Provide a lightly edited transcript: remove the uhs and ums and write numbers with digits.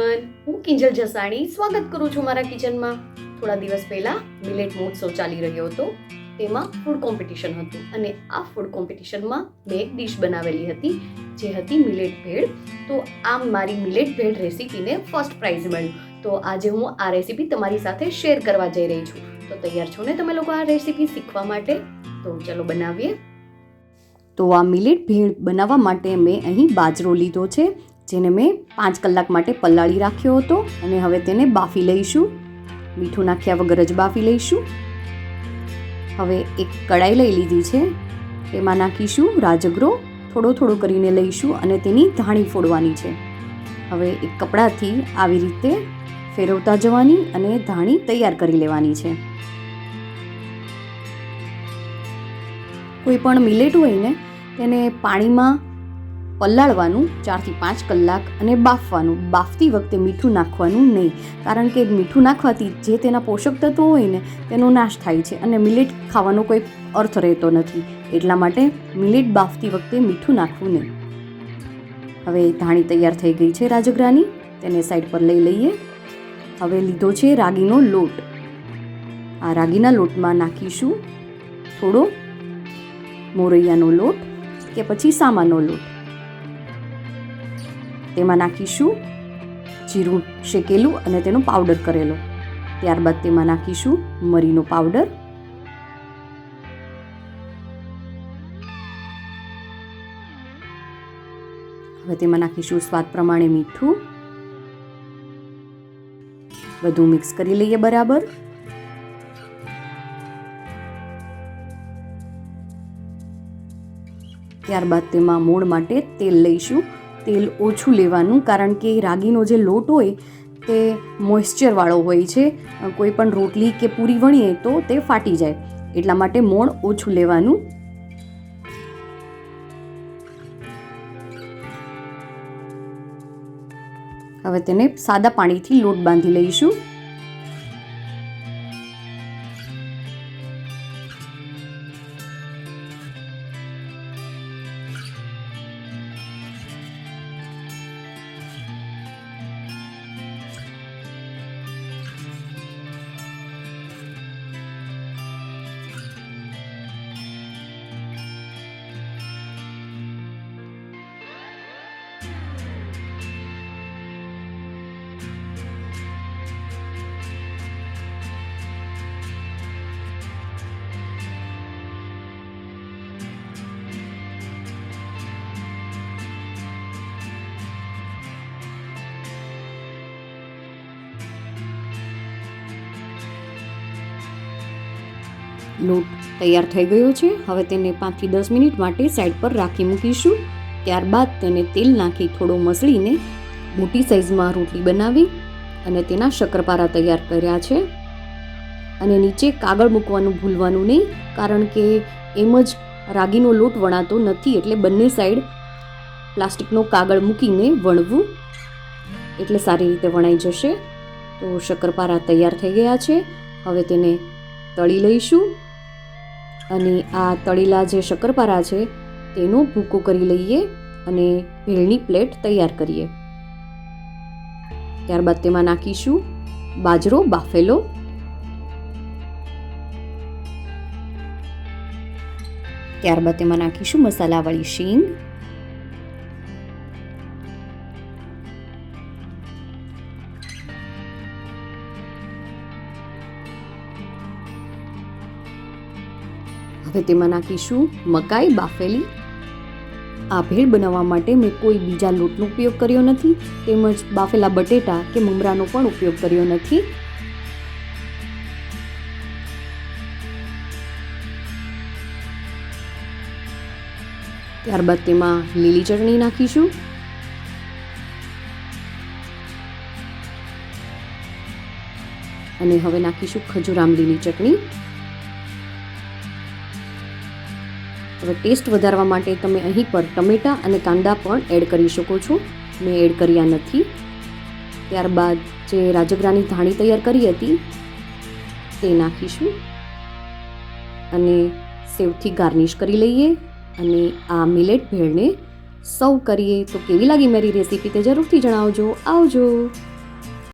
Everyone, હું કિંજલ જસાણી સ્વાગત કરું છું મારા કિચનમાં. થોડા દિવસ પહેલા મિલેટ મહોત્સવ ચાલી રહ્યો હતો. તેમાં ફૂડ કોમ્પિટિશન હતું અને આ ફૂડ કોમ્પિટિશનમાં મેં એક ડીશ બનાવેલી હતી જે હતી મિલેટ ભેળ. તો આ મારી મિલેટ ભેળ રેસીપીને ફર્સ્ટ પ્રાઇઝ મળ્યું. તો આજે હું આ રેસીપી તમારી સાથે શેર કરવા જઈ રહી છું. તો તૈયાર છો ને તમે લોકો આ રેસીપી શીખવા માટે? તો ચલો બનાવીએ. તો આ મિલેટ ભેળ બનાવવા માટે મેં અહીં બાજરો લીધો છે, જેને મેં 5 કલાક માટે પલાળી રાખ્યો હતો અને હવે તેને બાફી લઈશું. મીઠું નાખ્યા વગર જ બાફી લઈશું. હવે એક કડાઈ લઈ લીધી છે, તેમાં નાખીશું રાજગરો. થોડો થોડો કરીને લઈશું અને તેની ધાણી ફોડવાની છે. હવે એક કપડાથી આવી રીતે ફેરવતા જવાની અને ધાણી તૈયાર કરી લેવાની છે. કોઈ પણ મિલેટ હોય ને તેને પાણીમાં પલાળવાનું 4 થી 5 કલાક અને બાફવાનું. બાફતી વખતે મીઠું નાખવાનું નહીં, કારણ કે મીઠું નાખવાથી જે તેના પોષક તત્વો હોય ને તેનો નાશ થાય છે અને મિલેટ ખાવાનો કોઈ અર્થ રહેતો નથી. એટલા માટે મિલેટ બાફતી વખતે મીઠું નાખવું નહીં. હવે ધાણી તૈયાર થઈ ગઈ છે રાજગરાની, તેને સાઈડ પર લઈ લઈએ. હવે લીધો છે રાગીનો લોટ. આ રાગીના લોટમાં નાખીશું થોડો મોરૈયાનો લોટ કે પછી સામાનો લોટ. તેમાં નાખીશું જીરું શેકેલું અને તેનો પાવડર કરેલો. ત્યારબાદ તેમાં નાખીશું મરીનો પાવડર. હવે તેમાં નાખીશું સ્વાદ પ્રમાણે મીઠું. બધું મિક્સ કરી લઈએ બરાબર. ત્યારબાદ તેમાં મોણ માટે તેલ લઈશું. તેલ ઓછું લેવાનું, કારણ કે રાગીનો જે લોટ હોય તે મોઇશ્ચરવાળો હોય છે. કોઈ પણ રોટલી કે પૂરી વણીએ તો તે ફાટી જાય, એટલા માટે મોણ ઓછું લેવાનું. હવે તેને સાદા પાણીથી લોટ બાંધી લઈશું. લોટ તૈયાર થઈ ગયો છે. હવે તેને 5 થી 10 મિનિટ માટે સાઈડ પર રાખી મૂકીશું. ત્યારબાદ તેને તેલ નાખી થોડો મસળીને મોટી સાઈઝમાં રોટલી બનાવી અને તેના શક્કરપારા તૈયાર કર્યા છે. અને નીચે કાગળ મૂકવાનું ભૂલવાનું નહીં, કારણ કે એમ જ રાગીનો લોટ વણાતો નથી, એટલે બંને સાઈડ પ્લાસ્ટિકનો કાગળ મૂકીને વણવું, એટલે સારી રીતે વણાઈ જશે. તો શક્કરપારા તૈયાર થઈ ગયા છે. હવે તેને તળી લઈશું અને આ તળેલા જે શક્કરપારા છે તેનો ભૂકો કરી લઈએ અને ભેળની પ્લેટ તૈયાર કરીએ. ત્યારબાદ તેમાં નાખીશું બાજરો બાફેલો. ત્યારબાદ તેમાં નાખીશું મસાલાવાળી શીંગ. હવે તેમાં નાખીશું મકાઈ બાફેલી. આ ભેળ બનાવવા માટે મેં કોઈ બીજા લોટનો ઉપયોગ કર્યો નથી, તેમજ બાફેલા બટેટા કે મમરાનો પણ ઉપયોગ કર્યો નથી. ત્યારબાદ તેમાં લીલી ચટણી નાખીશું. અને હવે નાખીશું ખજૂર આમલીની ચટણી. હવે ટેસ્ટ વધારવા માટે તમે અહીં પર ટમેટા અને કાંદા પણ એડ કરી શકો છો. મેં એડ કર્યા નથી. ત્યારબાદ જે રાજગરાની ધાણી તૈયાર કરી હતી તે નાખીશું અને સેવથી ગાર્નિશ કરી લઈએ અને આ મિલેટ ભેળને સર્વ કરીએ. તો કેવી લાગી મારી રેસીપી તે જરૂરથી જણાવજો. આવજો.